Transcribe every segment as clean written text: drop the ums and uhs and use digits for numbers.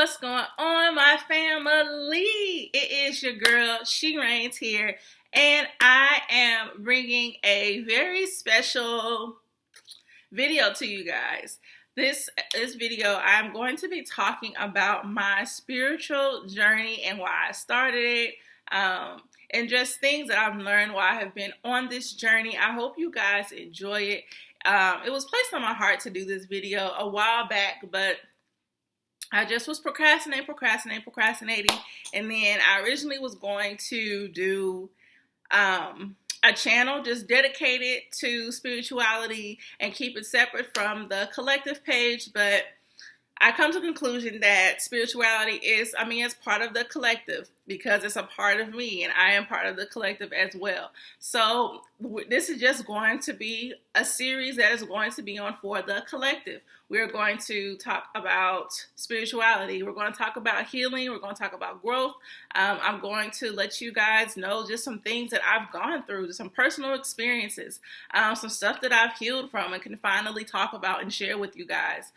What's going on, my family? It is your girl, She Reigns here, and I am bringing a very special video to you guys. This video, I'm going to be talking about my spiritual journey and why I started it, and just things that I've learned while I have been on this journey. I hope you guys enjoy it. It was placed on my heart to do this video a while back, but I just was procrastinating, and then I originally was going to do a channel just dedicated to spirituality and keep it separate from the collective page, but I come to the conclusion that spirituality is, it's part of the collective because it's a part of me and I am part of the collective as well. So this is just going to be a series that is going to be on for the collective. We're going to talk about spirituality. We're going to talk about healing. We're going to talk about growth. I'm going to let you guys know just some things that I've gone through, some personal experiences, some stuff that I've healed from and can finally talk about and share with you guys,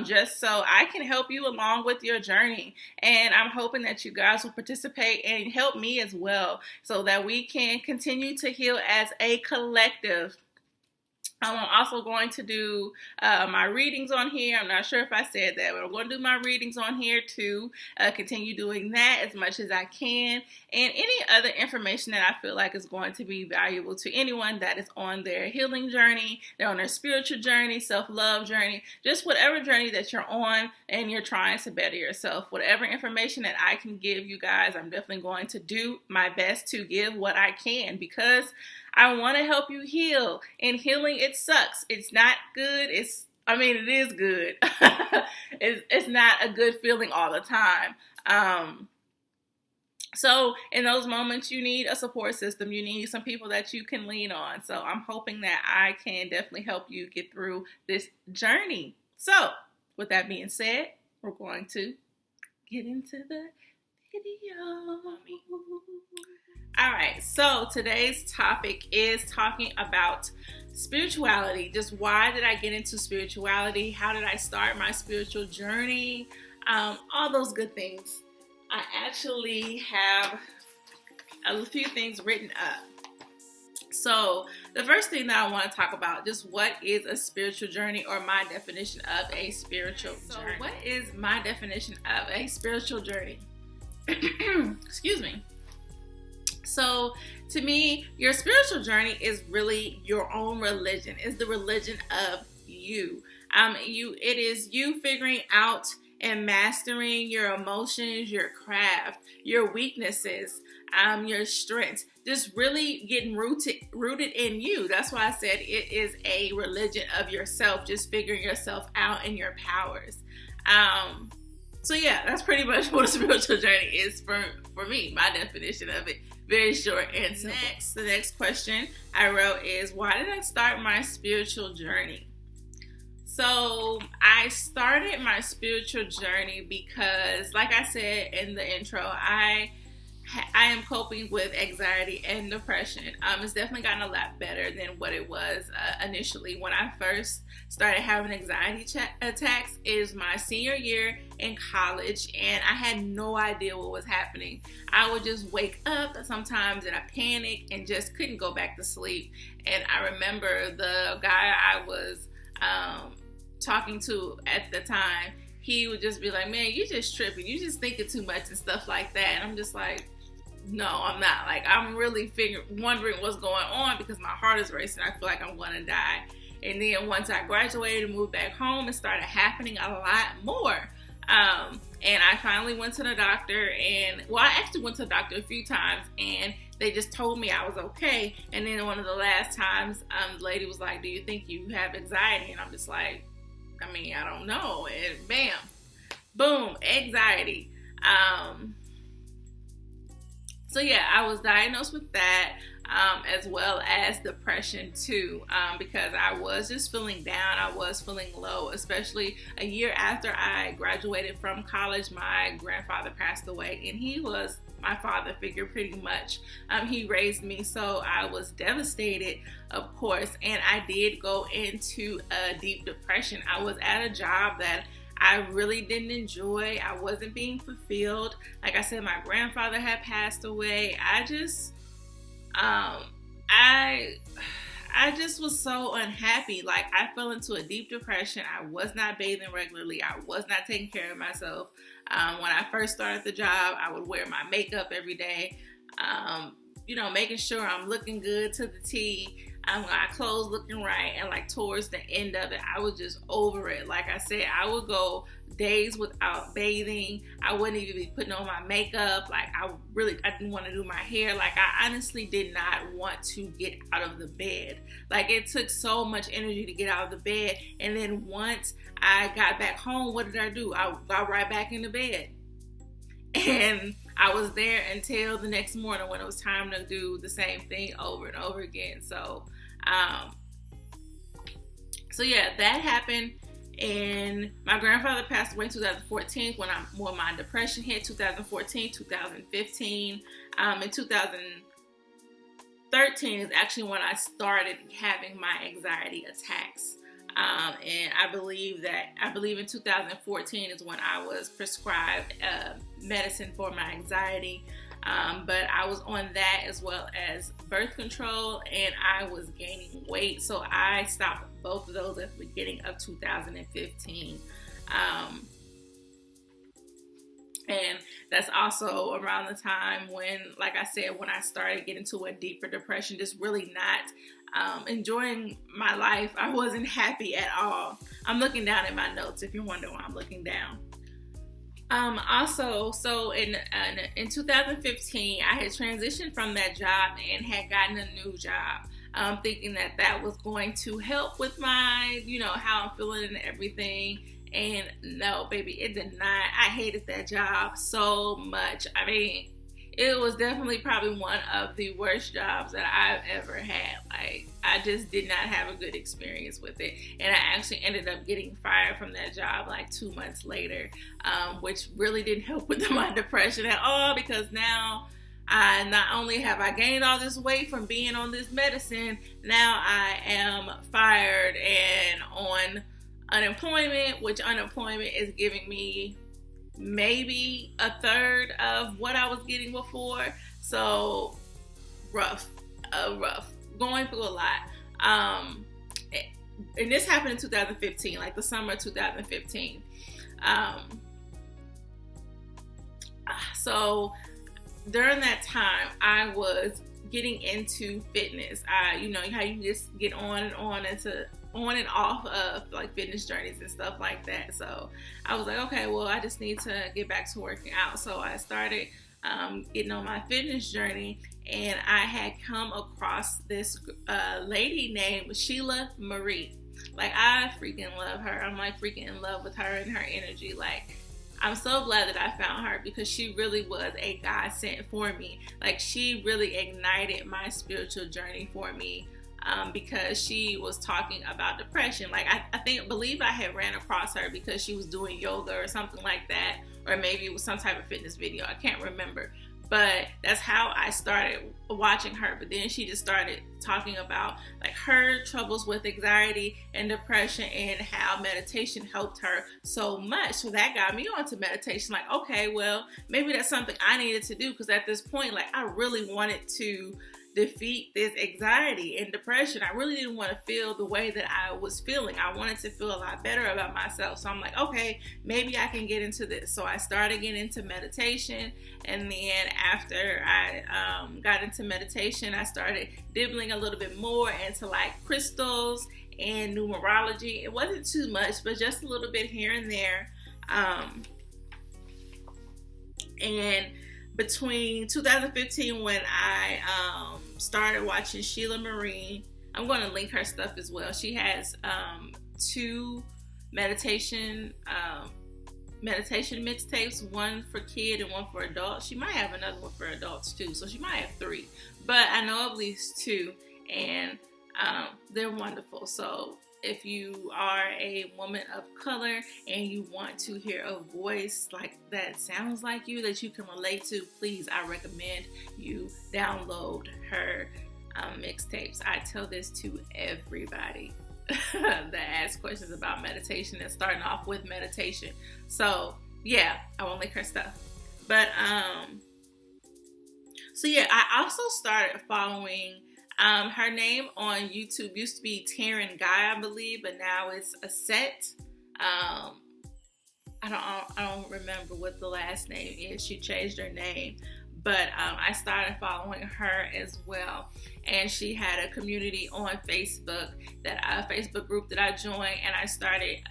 just so I can help you along with your journey. And I'm hoping that you guys will participate and help me as well so that we can continue to heal as a collective. I'm also going to do my readings on here. I'm not sure if I said that, but I'm going to do my readings on here to continue doing that as much as I can. And any other information that I feel like is going to be valuable to anyone that is on their healing journey, they're on their spiritual journey, self-love journey, just whatever journey that you're on and you're trying to better yourself. Whatever information that I can give you guys, I'm definitely going to do my best to give what I can because I want to help you heal. And healing, it sucks. It's not good. It is good. It's not a good feeling all the time. So in those moments, you need a support system. You need some people that you can lean on. So I'm hoping that I can definitely help you get through this journey. So with that being said, we're going to get into the video. All right, so today's topic is talking about spirituality. Just why did I get into spirituality? How did I start my spiritual journey? All those good things. I actually have a few things written up. So the first thing that I want to talk about, just what is a spiritual journey or my definition of a spiritual journey. What is my definition of a spiritual journey? Excuse me. So to me, your spiritual journey is really your own religion. It's the religion of you. It is you figuring out and mastering your emotions, your craft, your weaknesses, your strengths. Just really getting rooted in you. That's why I said it is a religion of yourself. Just figuring yourself out and your powers. So yeah, that's pretty much what a spiritual journey is for me. My definition of it. Very short and simple. The next question I wrote is, why did I start my spiritual journey? So I started my spiritual journey because, like I said in the intro, I am coping with anxiety and depression. It's definitely gotten a lot better than what it was initially. When I first started having anxiety attacks, it was my senior year in college, and I had no idea what was happening. I would just wake up sometimes in a panic and just couldn't go back to sleep. And I remember the guy I was talking to at the time, he would just be like, man, you just tripping. You just thinking too much and stuff like that. And I'm just like, no, I'm not. Like, I'm really wondering what's going on because my heart is racing. I feel like I'm going to die. And then once I graduated and moved back home, it started happening a lot more. And I finally went to the doctor I actually went to the doctor a few times and they just told me I was okay. And then one of the last times, the lady was like, do you think you have anxiety? And I'm just like, I don't know. And bam, boom, anxiety. So yeah, I was diagnosed with that, as well as depression too, because I was just feeling down. I was feeling low, especially a year after I graduated from college. My grandfather passed away, and he was my father figure pretty much. He raised me, so I was devastated, of course, and I did go into a deep depression. I was at a job that I really didn't enjoy. I wasn't being fulfilled. Like I said, my grandfather had passed away. I just was so unhappy. Like, I fell into a deep depression. I was not bathing regularly. I was not taking care of myself. When I first started the job, I would wear my makeup every day, making sure I'm looking good to the T. My clothes looking right, and like towards the end of it, I was just over it. Like I said, I would go days without bathing. I wouldn't even be putting on my makeup. Like, I didn't want to do my hair. Like, I honestly did not want to get out of the bed. Like, it took so much energy to get out of the bed. And then once I got back home, what did I do? I got right back in the bed. And I was there until the next morning when it was time to do the same thing over and over again. So yeah, that happened. And my grandfather passed away in 2014 when my depression hit. 2014, 2015. In 2013 is actually when I started having my anxiety attacks. And I believe in 2014 is when I was prescribed medicine for my anxiety. But I was on that as well as birth control, and I was gaining weight. So I stopped both of those at the beginning of 2015. And that's also around the time when, like I said, when I started getting to a deeper depression, just really not enjoying my life. I wasn't happy at all. I'm looking down at my notes if you're wondering why I'm looking down. So in 2015, I had transitioned from that job and had gotten a new job, thinking that was going to help with my, how I'm feeling and everything. And no, baby, it did not. I hated that job so much. I mean, it was definitely probably one of the worst jobs that I've ever had. Like, I just did not have a good experience with it. And I actually ended up getting fired from that job like 2 months later, which really didn't help with my depression at all, because now I not only have I gained all this weight from being on this medicine, now I am fired and on unemployment, which unemployment is giving me maybe a third of what I was getting before. So rough, going through a lot. And this happened in 2015, like the summer of 2015. So during that time, I was getting into fitness. How you just get on and off of like fitness journeys and stuff like that. So I was like, okay, well, I just need to get back to working out. So I started getting on my fitness journey, and I had come across this lady named Sheila Marie. Like, I freaking love her. I'm like freaking in love with her and her energy. Like, I'm so glad that I found her, because she really was a godsend for me. Like, she really ignited my spiritual journey for me. Because she was talking about depression. Like, I believe I had ran across her because she was doing yoga or something like that, or maybe it was some type of fitness video. I can't remember, but that's how I started watching her. But then she just started talking about like her troubles with anxiety and depression, and how meditation helped her so much. So that got me onto meditation. Like, okay, well, maybe that's something I needed to do, because at this point, like, I really wanted to defeat this anxiety and depression. I really didn't want to feel the way that I was feeling. I wanted to feel a lot better about myself. So I'm like, okay, maybe I can get into this. So I started getting into meditation. And then after I got into meditation, I started dibbling a little bit more into like crystals and numerology. It wasn't too much, but just a little bit here and there. And between 2015, when I started watching Sheila Marie, I'm going to link her stuff as well. She has 2 meditation mixtapes, one for kid and one for adults. She might have another one for adults too, so she might have 3, but I know of at least 2, and they're wonderful. So if you are a woman of color and you want to hear a voice like that sounds like you, that you can relate to, please, I recommend you download her mixtapes. I tell this to everybody. that ask questions about meditation and starting off with meditation. So yeah, I won't link her stuff. But so yeah, I also started following her name on YouTube used to be Taryn Guy, I believe, but now it's a set. I don't remember what the last name is. She changed her name. But I started following her as well. And she had a community on Facebook, a Facebook group that I joined, and I started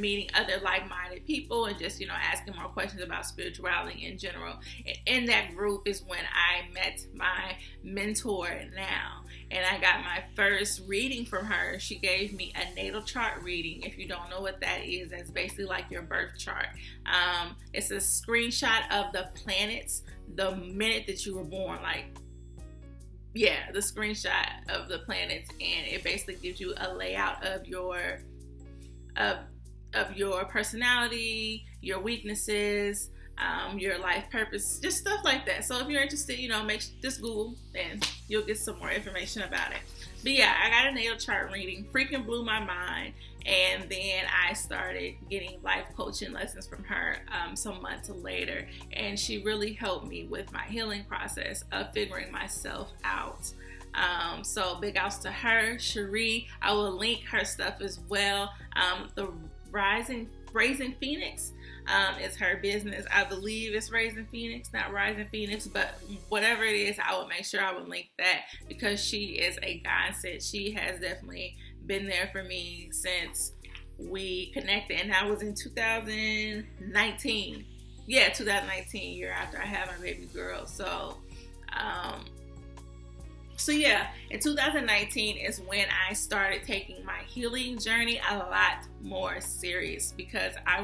meeting other like-minded people and just, asking more questions about spirituality in general. And in that group is when I met my mentor now. And I got my first reading from her. She gave me a natal chart reading. If you don't know what that is, that's basically like your birth chart. It's a screenshot of the planets the minute that you were born, the screenshot of the planets, and it basically gives you a layout of your personality, your weaknesses, your life purpose, just stuff like that. So if you're interested, just Google and you'll get some more information about it. But yeah, I got a natal chart reading, freaking blew my mind. And then I started getting life coaching lessons from her some months later. And she really helped me with my healing process of figuring myself out. So big outs to her, Cherie. I will link her stuff as well. The Raising Phoenix is her business. I believe it's Raising Phoenix, not Rising Phoenix, but whatever it is, I will make sure I will link that because she is a godsend. She has definitely been there for me since we connected, and that was in 2019. Yeah, 2019, year after I had my baby girl. So yeah, in 2019 is when I started taking my healing journey a lot more serious because I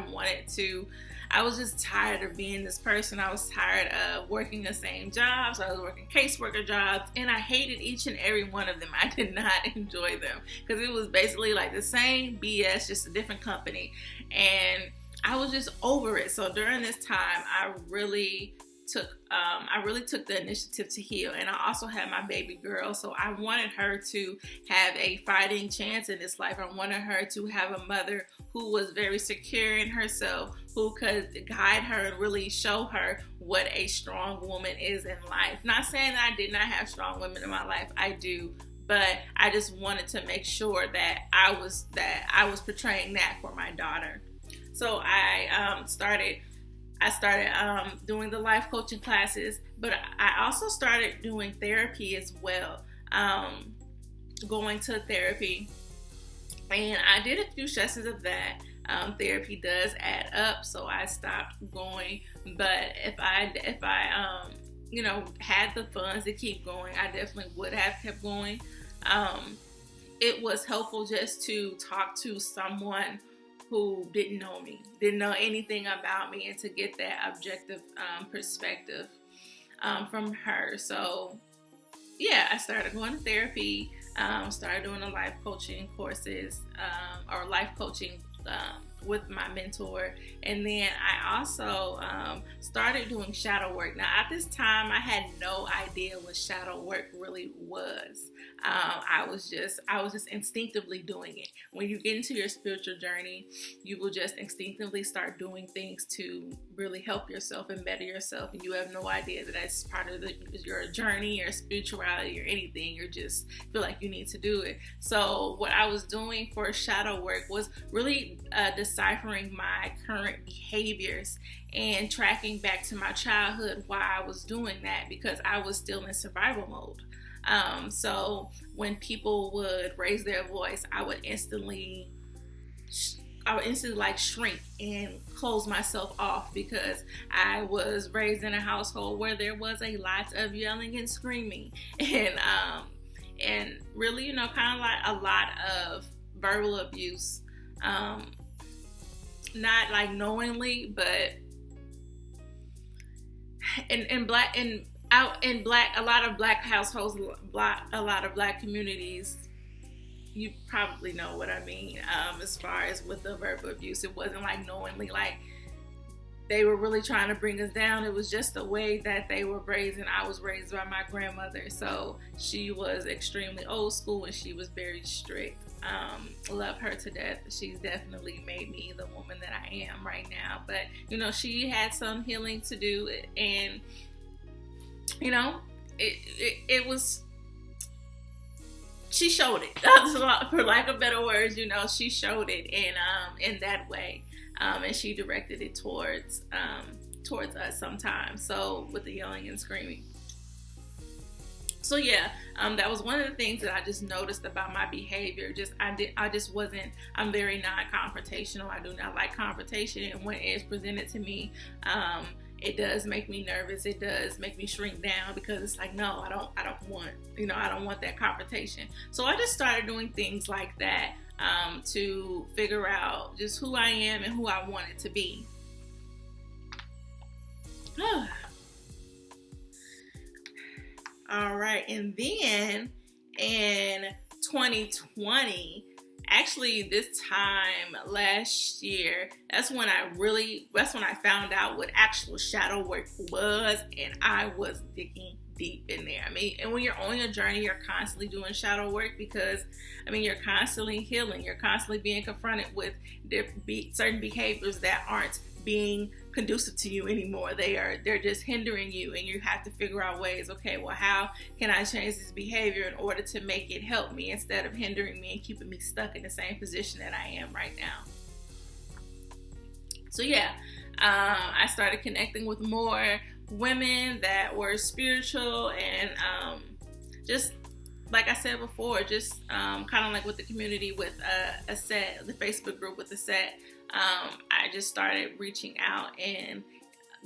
was just tired of being this person. I was tired of working the same jobs. I was working caseworker jobs, and I hated each and every one of them. I did not enjoy them because it was basically like the same BS, just a different company. And I was just over it. So during this time, I really took the initiative to heal. And I also had my baby girl, so I wanted her to have a fighting chance in this life. I wanted her to have a mother who was very secure in herself, who could guide her and really show her what a strong woman is in life. Not saying that I did not have strong women in my life, I do, but I just wanted to make sure that I was portraying that for my daughter. So I started doing the life coaching classes, but I also started doing therapy as well, going to therapy, and I did a few sessions of that. Therapy does add up, so I stopped going, but if I had the funds to keep going, I definitely would have kept going. It was helpful just to talk to someone who didn't know me, didn't know anything about me, and to get that objective perspective from her. So yeah, I started going to therapy, started doing the life coaching courses, or life coaching with my mentor. And then I also started doing shadow work. Now at this time, I had no idea what shadow work really was. I was just instinctively doing it. When you get into your spiritual journey, you will just instinctively start doing things to really help yourself and better yourself, and you have no idea that that's part of your journey or spirituality or anything. You just feel like you need to do it. So what I was doing for shadow work was really deciphering my current behaviors and tracking back to my childhood why I was doing that, because I was still in survival mode. So when people would raise their voice, I would instantly like shrink and close myself off, because I was raised in a household where there was a lot of yelling and screaming, and really, kind of like a lot of verbal abuse. Not like knowingly, but out in a lot of black households, a lot of black communities, you probably know what I mean. As far as with the verbal abuse, it wasn't like knowingly, like they were really trying to bring us down. It was just the way that they were raised, and I was raised by my grandmother. So she was extremely old school, and she was very strict. Love her to death. She's definitely made me the woman that I am right now. But, she had some healing to do, and, it was, she showed it. For lack of better words, she showed it in that way. And she directed it towards us sometimes. So with the yelling and screaming. So yeah, that was one of the things that I just noticed about my behavior. I'm very non-confrontational. I do not like confrontation, and when it's presented to me, it does make me nervous. It does make me shrink down, because it's like, no, I don't want that confrontation. So I just started doing things like that to figure out just who I am and who I wanted to be. All right, and then in 2020, actually this time last year, that's when I found out what actual shadow work was, and I was digging deep in there. And when you're on your journey, you're constantly doing shadow work, because you're constantly healing. You're constantly being confronted with certain behaviors that aren't being conducive to you anymore. They're just hindering you, and you have to figure out ways. Okay, well, how can I change this behavior in order to make it help me instead of hindering me and keeping me stuck in the same position that I am right now? So yeah, I started connecting with more women that were spiritual, and just like I said before, just kind of like with the community with a set, the Facebook group with a set. I just started reaching out and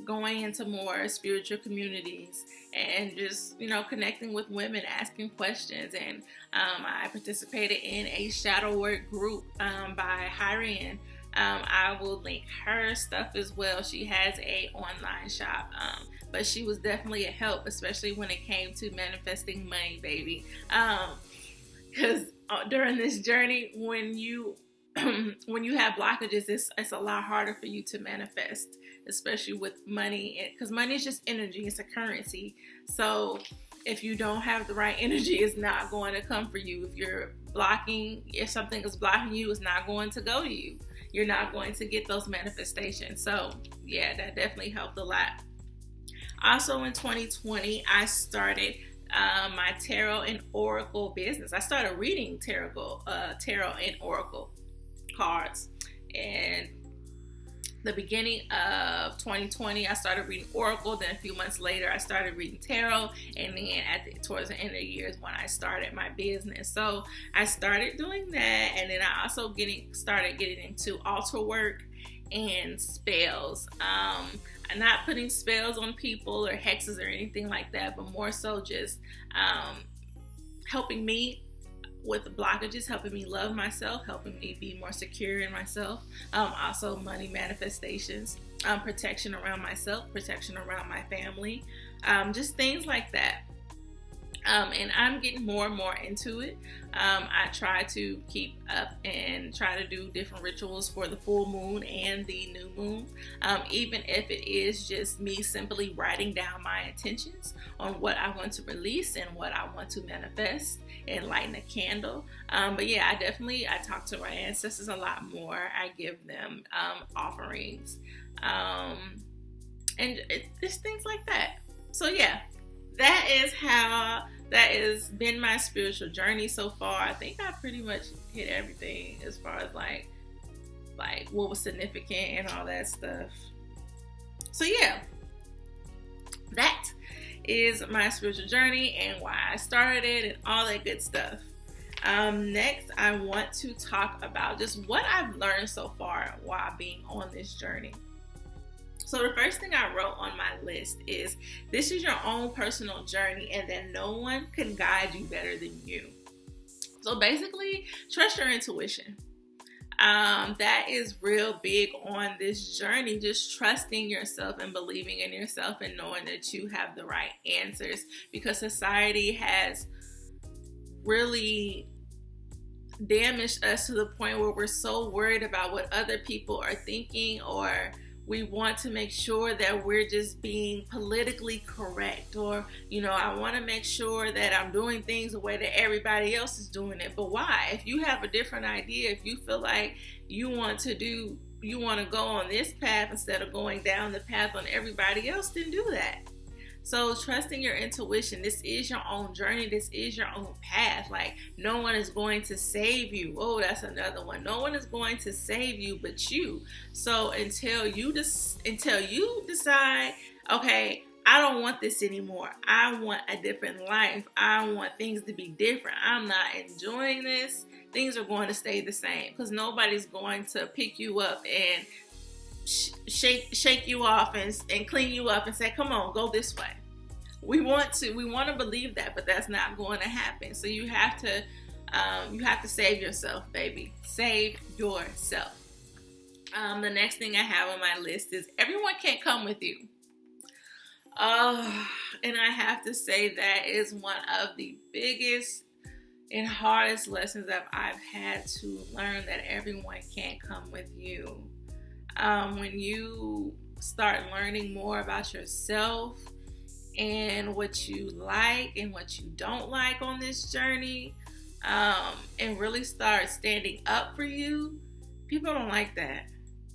going into more spiritual communities, and just connecting with women, asking questions. And I participated in a shadow work group by Hyrian. I will link her stuff as well. She has a online shop, but she was definitely a help, especially when it came to manifesting money, baby. Because during this journey, when you have blockages, it's a lot harder for you to manifest, especially with money, because money is just energy. It's a currency. So if you don't have the right energy, it's not going to come for you. If something is blocking you, it's not going to go to you. You're not going to get those manifestations. So yeah, that definitely helped a lot. Also in 2020, I started my tarot and oracle business. I started reading tarot and oracle cards. And the beginning of 2020, I started reading oracle. Then a few months later, I started reading tarot. And then towards the end of the year is when I started my business. So I started doing that. And then I also started getting into altar work and spells. I'm not putting spells on people or hexes or anything like that, but more so just helping me with blockages, helping me love myself, helping me be more secure in myself. Also money manifestations, protection around myself, protection around my family, just things like that. And I'm getting more and more into it. I try to keep up and try to do different rituals for the full moon and the new moon, even if it is just me simply writing down my intentions on what I want to release and what I want to manifest, and lighting a candle. But yeah, I talk to my ancestors a lot more. I give them offerings, and just things like that. So yeah, that has been my spiritual journey so far. I think I pretty much hit everything as far as like what was significant and all that stuff. So yeah, that is my spiritual journey and why I started it and all that good stuff. Next, I want to talk about just what I've learned so far while being on this journey. So the first thing I wrote on my list is, this is your own personal journey, and that no one can guide you better than you. So basically, trust your intuition. That is real big on this journey, just trusting yourself and believing in yourself and knowing that you have the right answers, because society has really damaged us to the point where we're so worried about what other people are thinking or We want to make sure that we're just being politically correct, or, I want to make sure that I'm doing things the way that everybody else is doing it. But why? If you have a different idea, if you feel like you want to go on this path instead of going down the path on everybody else, then do that. So trusting your intuition. This is your own journey. This is your own path. Like, no one is going to save you. Oh, that's another one. No one is going to save you but you. So until you decide, okay, I don't want this anymore. I want a different life. I want things to be different. I'm not enjoying this. Things are going to stay the same, because nobody's going to pick you up and shake you off and clean you up and say, come on, go this way. We want to believe that, but that's not going to happen. So you have to save yourself, baby. Save yourself. The next thing I have on my list is everyone can't come with you. And I have to say that is one of the biggest and hardest lessons that I've had to learn, that everyone can't come with you. When you start learning more about yourself and what you like and what you don't like on this journey, and really start standing up for you, people don't like that.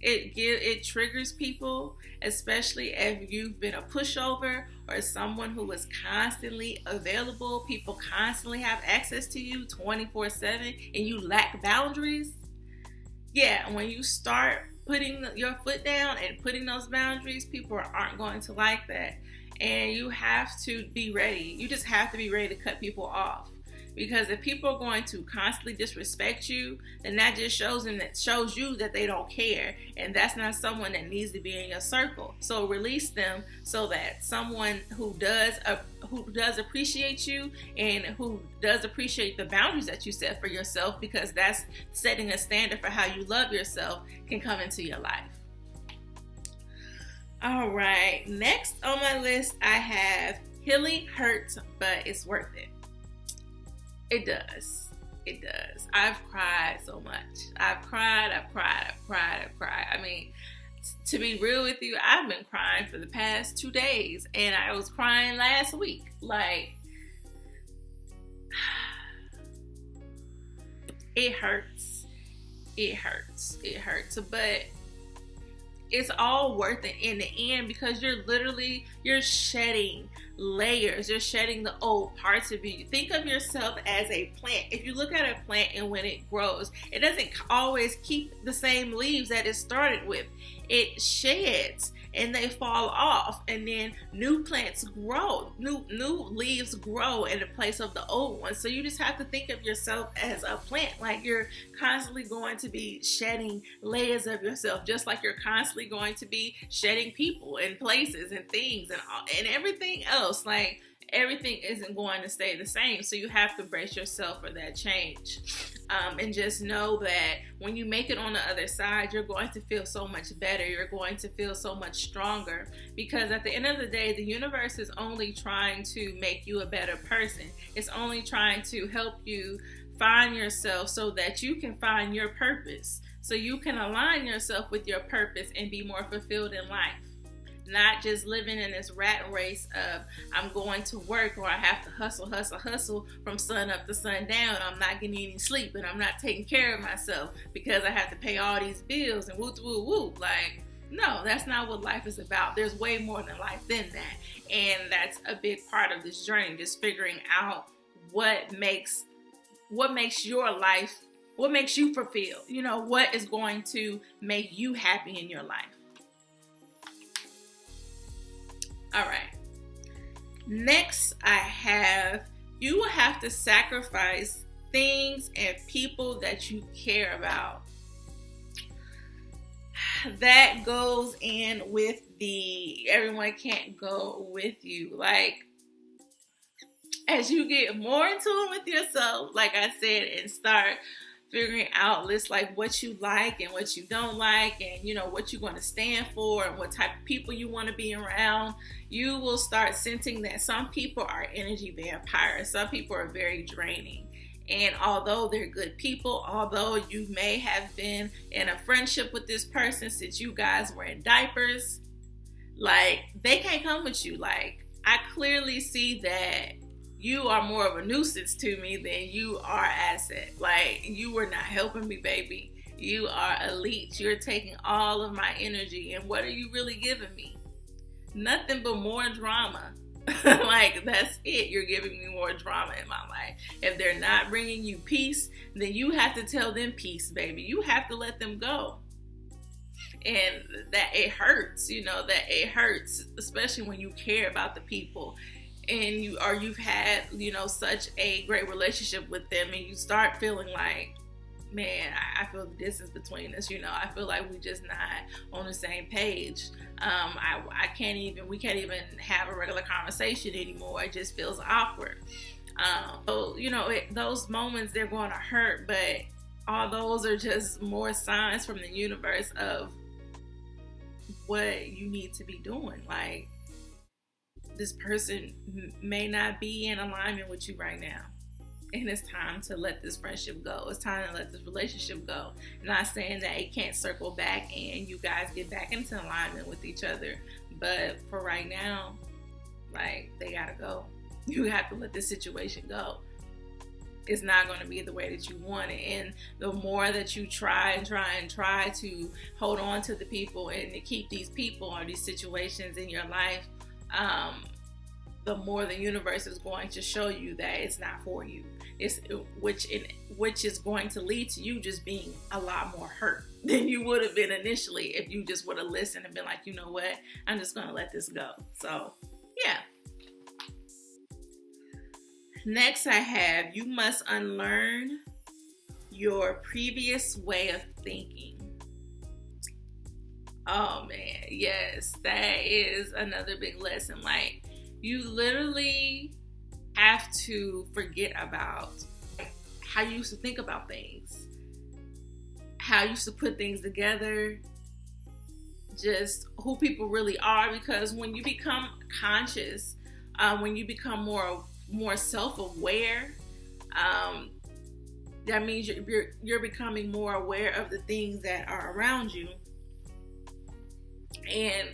It triggers people, especially if you've been a pushover or someone who is constantly available. People constantly have access to you 24/7 and you lack boundaries. Yeah, when you start putting your foot down and putting those boundaries, people aren't going to like that. And you have to be ready. You just have to be ready to cut people off. Because if people are going to constantly disrespect you, then that just shows you that they don't care. And that's not someone that needs to be in your circle. So release them, so that someone who does appreciate you and who does appreciate the boundaries that you set for yourself, because that's setting a standard for how you love yourself, can come into your life. All right, next on my list I have healing hurts, but it's worth it. It does. I've cried so much. I've cried. I mean, to be real with you, I've been crying for the past 2 days, and I was crying last week. Like, it hurts. But it's all worth it in the end, because you're shedding layers. You're shedding the old parts of you. Think of yourself as a plant. If you look at a plant, and when it grows, it doesn't always keep the same leaves that it started with. It sheds and they fall off, and then new plants grow, new leaves grow in the place of the old ones. So you just have to think of yourself as a plant. Like, you're constantly going to be shedding layers of yourself, just like you're constantly going to be shedding people and places and things and everything else. Like, everything isn't going to stay the same. So you have to brace yourself for that change. And just know that when you make it on the other side, you're going to feel so much better. You're going to feel so much stronger, because at the end of the day, the universe is only trying to make you a better person. It's only trying to help you find yourself so that you can find your purpose, so you can align yourself with your purpose and be more fulfilled in life. Not just living in this rat race of, I'm going to work, or I have to hustle from sun up to sundown. I'm not getting any sleep, and I'm not taking care of myself because I have to pay all these bills and woo. Like, no, that's not what life is about. There's way more than life than that. And that's a big part of this journey, just figuring out what makes your life, what makes you fulfilled. What is going to make you happy in your life. All right. Next, I have, you will have to sacrifice things and people that you care about. That goes in with the everyone can't go with you. Like, as you get more in tune with yourself, like I said, and start figuring out lists like what you like and what you don't like, and what you're going to stand for and what type of people you want to be around, you will start sensing that some people are energy vampires. Some people are very draining, And although they're good people, although you may have been in a friendship with this person since you guys were in diapers, like, they can't come with you. Like, I clearly see that you are more of a nuisance to me than you are asset. Like, you were not helping me, baby. You are elite. You're taking all of my energy. And what are you really giving me? Nothing but more drama. Like, that's it. You're giving me more drama in my life. If they're not bringing you peace, then you have to tell them peace, baby. You have to let them go. And that it hurts, that it hurts, especially when you care about the people and you've had, such a great relationship with them, and you start feeling like, man, I feel the distance between us. I feel like we just not on the same page. We can't even have a regular conversation anymore. It just feels awkward. So, those moments, they're going to hurt, but all those are just more signs from the universe of what you need to be doing. Like, this person may not be in alignment with you right now, and it's time to let this friendship go. It's time to let this relationship go. I'm not saying that it can't circle back and you guys get back into alignment with each other, but for right now, like, they gotta go. You have to let this situation go. It's not going to be the way that you want it. And the more that you try to hold on to the people and to keep these people or these situations in your life, the more the universe is going to show you that it's not for you. Which is going to lead to you just being a lot more hurt than you would have been initially if you just would have listened and been like, you know what, I'm just going to let this go. So, yeah. Next I have, you must unlearn your previous way of thinking. Oh man, yes, that is another big lesson. Like, you literally have to forget about how you used to think about things, how you used to put things together, just who people really are. Because when you become conscious, when you become more self-aware, that means you're becoming more aware of the things that are around you, and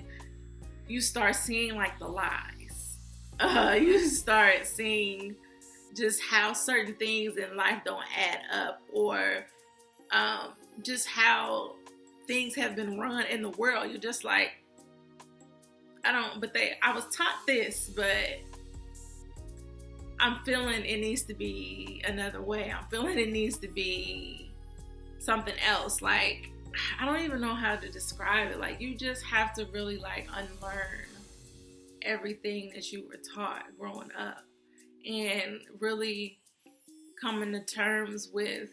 you start seeing like the lies. You start seeing just how certain things in life don't add up, or just how things have been run in the world. You're just like, I was taught this, but I'm feeling it needs to be another way. I'm feeling it needs to be something else. Like, I don't even know how to describe it. Like, you just have to really like unlearn everything that you were taught growing up and really coming to terms with,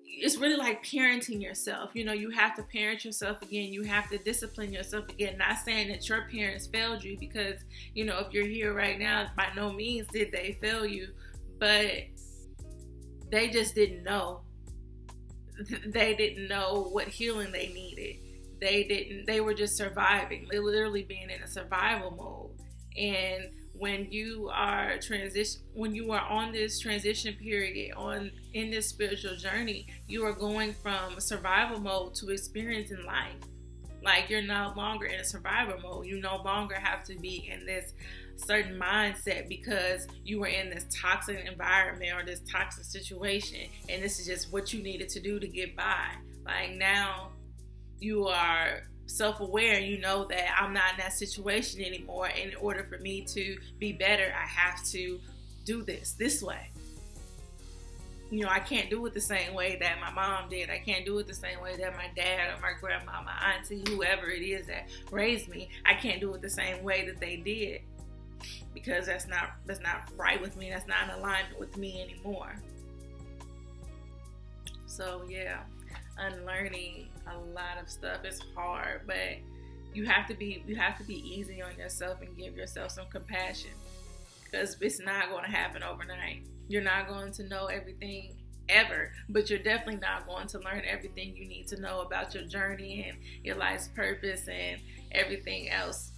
it's really like parenting yourself. You have to parent yourself again. You have to discipline yourself again. Not saying that your parents failed you, because, if you're here right now, by no means did they fail you, but they just didn't know. They didn't know what healing they needed. They were just surviving. They literally being in a survival mode. And when you are on this transition period, in this spiritual journey, you are going from survival mode to experiencing life. Like, you're no longer in a survival mode. You no longer have to be in this certain mindset because you were in this toxic environment or this toxic situation, and this is just what you needed to do to get by. Like, now you are self-aware. You know that I'm not in that situation anymore. In order for me to be better, I have to do this way. I can't do it the same way that my mom did. I can't do it the same way that my dad or my grandma, my auntie, whoever it is that raised me, I can't do it the same way that they did, because that's not right with me. That's not in alignment with me anymore. So yeah, unlearning a lot of stuff is hard, but you have to be easy on yourself and give yourself some compassion, because it's not going to happen overnight. You're not going to know everything ever, but you're definitely not going to learn everything you need to know about your journey and your life's purpose and everything else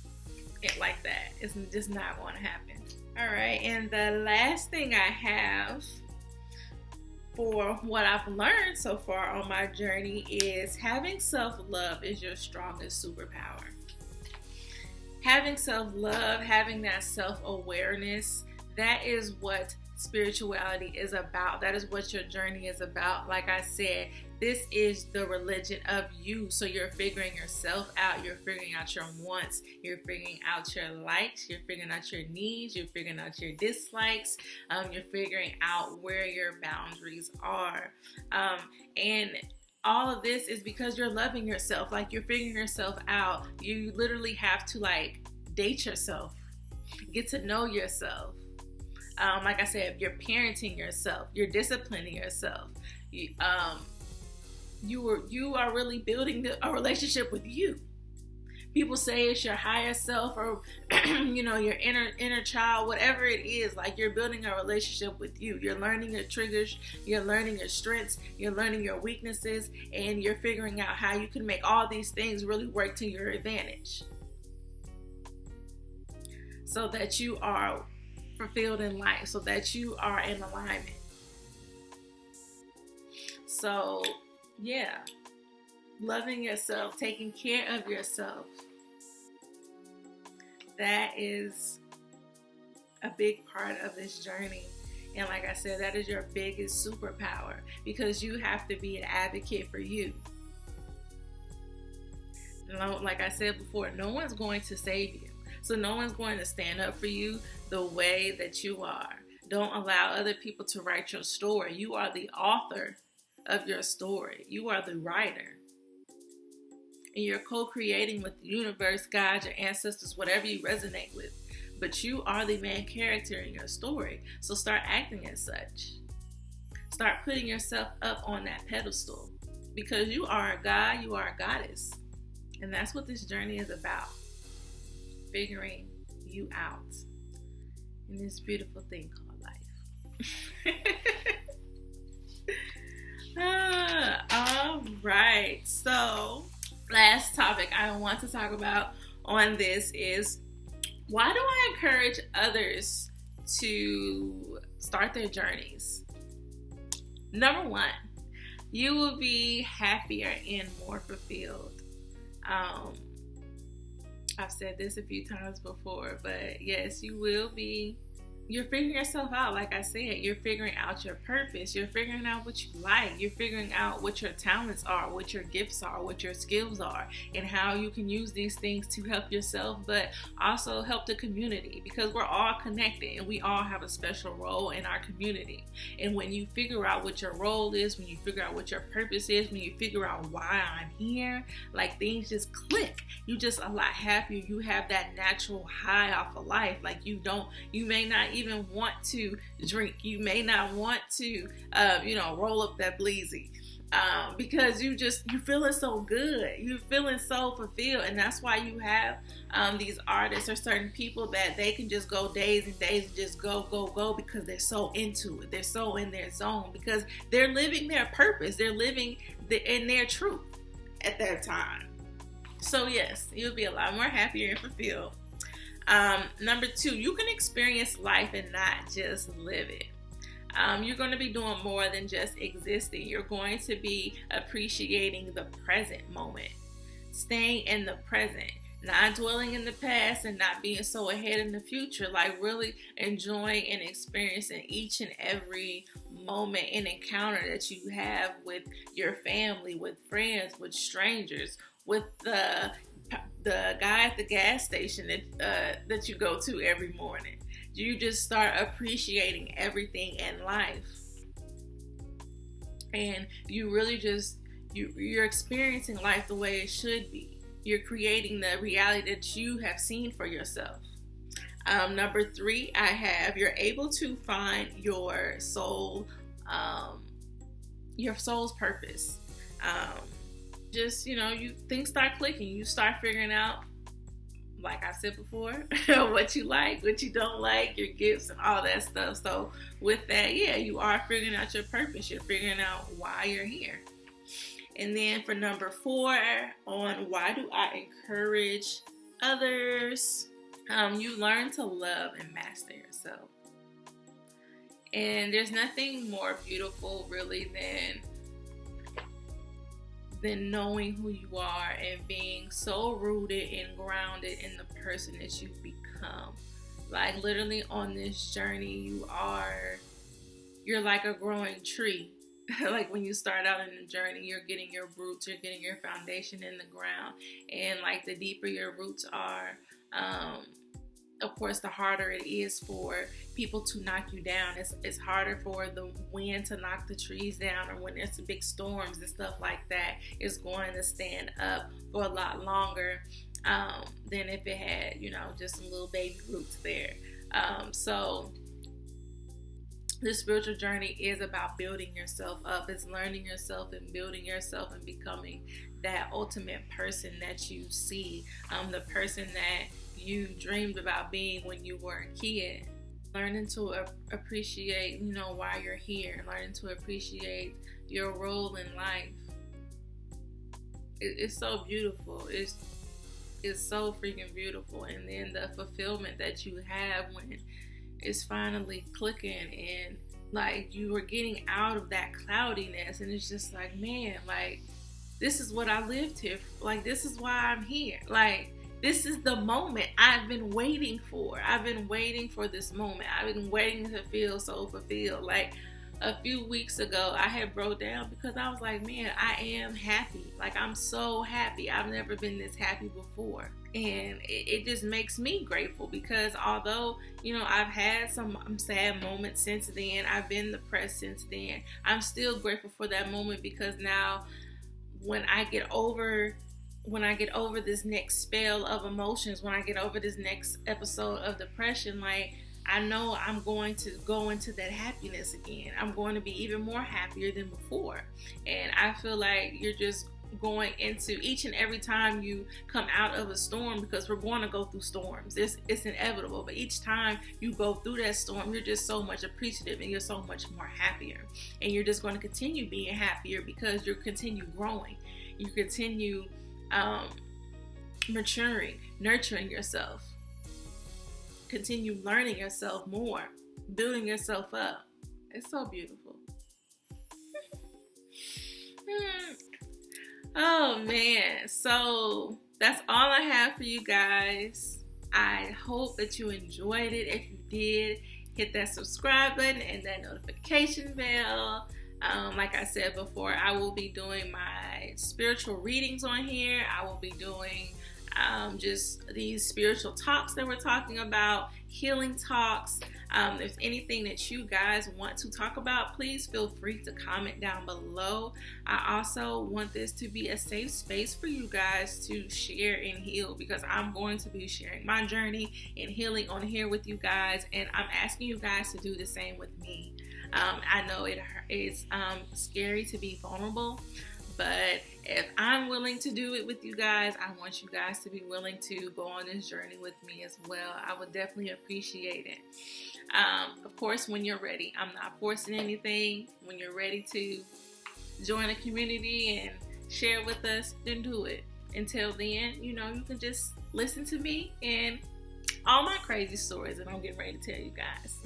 like that. It's just not going to happen. All right, and the last thing I have for what I've learned so far on my journey is having self-love is your strongest superpower. Having self-love, having that self-awareness, that is what spirituality is about. That is what your journey is about. Like I said, this is the religion of you. So you're figuring yourself out. You're figuring out your wants. You're figuring out your likes. You're figuring out your needs. You're figuring out your dislikes. You're figuring out where your boundaries are. And all of this is because you're loving yourself. Like, you're figuring yourself out. You literally have to date yourself, get to know yourself. Like I said, you're parenting yourself, you're disciplining yourself. You are really building a relationship with you. People say it's your higher self, or your inner child, whatever it is. Like, you're building a relationship with you. You're learning your triggers, you're learning your strengths, you're learning your weaknesses, and you're figuring out how you can make all these things really work to your advantage, so that you are fulfilled in life, so that you are in alignment. So yeah, loving yourself, taking care of yourself, that is a big part of this journey. And like I said, that is your biggest superpower, because you have to be an advocate for you. Like I said before, no one's going to save you. So no one's going to stand up for you the way that you are. Don't allow other people to write your story. You are the author of your story. You are the writer. And you're co-creating with the universe, God, your ancestors, whatever you resonate with. But you are the main character in your story. So start acting as such. Start putting yourself up on that pedestal. Because you are a god, you are a goddess. And that's what this journey is about. Figuring you out in this beautiful thing called life. All right. So, last topic I want to talk about on this is, why do I encourage others to start their journeys? Number one, you will be happier and more fulfilled. I've said this a few times before, but yes, you will be. You're figuring yourself out. Like I said, you're figuring out your purpose. You're figuring out what you like. You're figuring out what your talents are, what your gifts are, what your skills are, and how you can use these things to help yourself, but also help the community, because we're all connected and we all have a special role in our community. And when you figure out what your role is, when you figure out what your purpose is, when you figure out why I'm here, like, things just click. You just a lot happier. You have that natural high off of life. Like, you may not even want to drink. You may not want to, roll up that bleezy, because you're feeling so good. You're feeling so fulfilled. And that's why you have these artists or certain people that they can just go days and days and just go, because they're so into it. They're so in their zone, because they're living their purpose. They're living in their truth at that time. So yes, you'll be a lot more happier and fulfilled. Number two, you can experience life and not just live it. You're going to be doing more than just existing. You're going to be appreciating the present moment, staying in the present, not dwelling in the past and not being so ahead in the future. Like, really enjoying and experiencing each and every moment and encounter that you have with your family, with friends, with strangers, with the guy at the gas station that you go to every morning. You just start appreciating everything in life, and you really you're experiencing life the way it should be. You're creating the reality that you have seen for yourself. Number three, you're able to find your soul's purpose. Things start clicking. You start figuring out, like I said before, what you like, what you don't like, your gifts and all that stuff. So with that, you are figuring out your purpose. You're figuring out why you're here. And then for number four, on why do I encourage others, you learn to love and master yourself. And there's nothing more beautiful really than knowing who you are and being so rooted and grounded in the person that you've become. Like literally on this journey, you're like a growing tree. Like when you start out in the journey, you're getting your roots, you're getting your foundation in the ground. And like the deeper your roots are, of course, the harder it is for people to knock you down. It's harder for the wind to knock the trees down, or when there's big storms and stuff like that, it's going to stand up for a lot longer than if it had, just some little baby roots there. So the spiritual journey is about building yourself up. It's learning yourself and building yourself and becoming that ultimate person that you see, the person that you dreamed about being when you were a kid. Learning to appreciate, why you're here. Learning to appreciate your role in life. It's so beautiful. It's so freaking beautiful. And then the fulfillment that you have when it's finally clicking and like you were getting out of that cloudiness, and it's just like, man, like this is what I lived here. Like this is why I'm here. Like this is the moment I've been waiting for. I've been waiting for this moment. I've been waiting to feel so fulfilled. Like a few weeks ago, I had broke down because I was like, man, I am happy. Like I'm so happy. I've never been this happy before. And it just makes me grateful because although, I've had some sad moments since then, I've been depressed since then, I'm still grateful for that moment because now when I get over this next spell of emotions, when I get over this next episode of depression, like I know I'm going to go into that happiness again. I'm going to be even more happier than before. And I feel like you're just going into each and every time you come out of a storm, because we're going to go through storms. It's inevitable. But each time you go through that storm, you're just so much appreciative and you're so much more happier. And you're just going to continue being happier because you continue growing. You continue maturing, nurturing yourself. Continue learning yourself more, building yourself up. It's so beautiful. Oh man, so that's all I have for you guys. I hope that you enjoyed it. If you did, hit that subscribe button and that notification bell. Like I said before, I will be doing my spiritual readings on here. I will be doing just these spiritual talks that we're talking about, healing talks. If there's anything that you guys want to talk about, please feel free to comment down below. I also want this to be a safe space for you guys to share and heal, because I'm going to be sharing my journey and healing on here with you guys, and I'm asking you guys to do the same with me. I know it's scary to be vulnerable, but if I'm willing to do it with you guys, I want you guys to be willing to go on this journey with me as well. I would definitely appreciate it. Of course, when you're ready, I'm not forcing anything. When you're ready to join a community and share with us, then do it. Until then, you can just listen to me and all my crazy stories that I'm getting ready to tell you guys.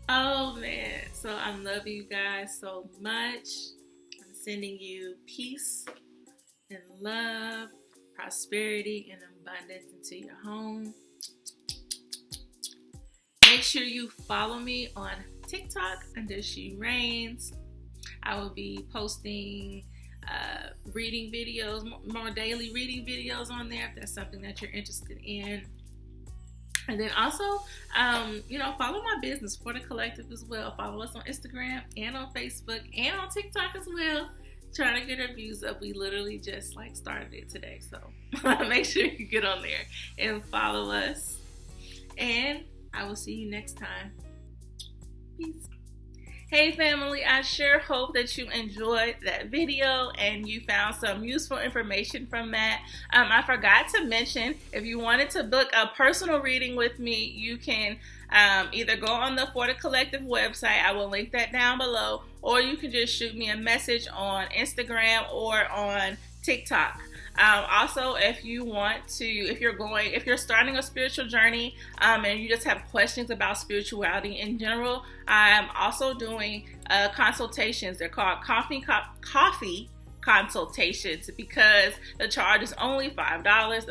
Oh man, so I love you guys so much. Sending you peace and love, prosperity and abundance into your home. Make sure you follow me on TikTok under She Reigns. I will be posting reading videos, more daily reading videos on there if that's something that you're interested in. And then also, follow my business, For the Collective, as well. Follow us on Instagram and on Facebook and on TikTok as well. Trying to get our views up. We literally just started it today. So make sure you get on there and follow us. And I will see you next time. Peace. Hey family, I sure hope that you enjoyed that video and you found some useful information from that. I forgot to mention, if you wanted to book a personal reading with me, you can either go on the For the Collective website, I will link that down below, or you can just shoot me a message on Instagram or on TikTok. Also, if you're starting a spiritual journey, and you just have questions about spirituality in general, I'm also doing consultations. They're called coffee consultations, because the charge is only $5,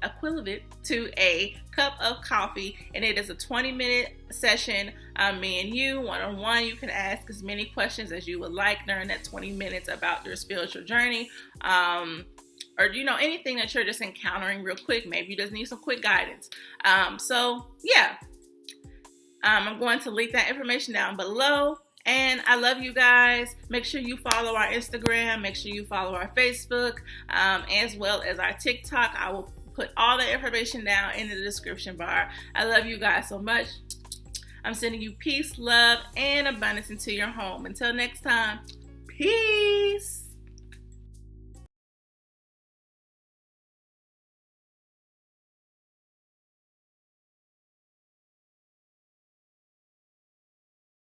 equivalent to a cup of coffee, and it is a 20-minute session. Me and you, one-on-one. You can ask as many questions as you would like during that 20 minutes about your spiritual journey, or anything that you're just encountering real quick. Maybe you just need some quick guidance. So yeah, I'm going to link that information down below. And I love you guys. Make sure you follow our Instagram. Make sure you follow our Facebook, as well as our TikTok. I will put all the information down in the description bar. I love you guys so much. I'm sending you peace, love, and abundance into your home. Until next time, peace.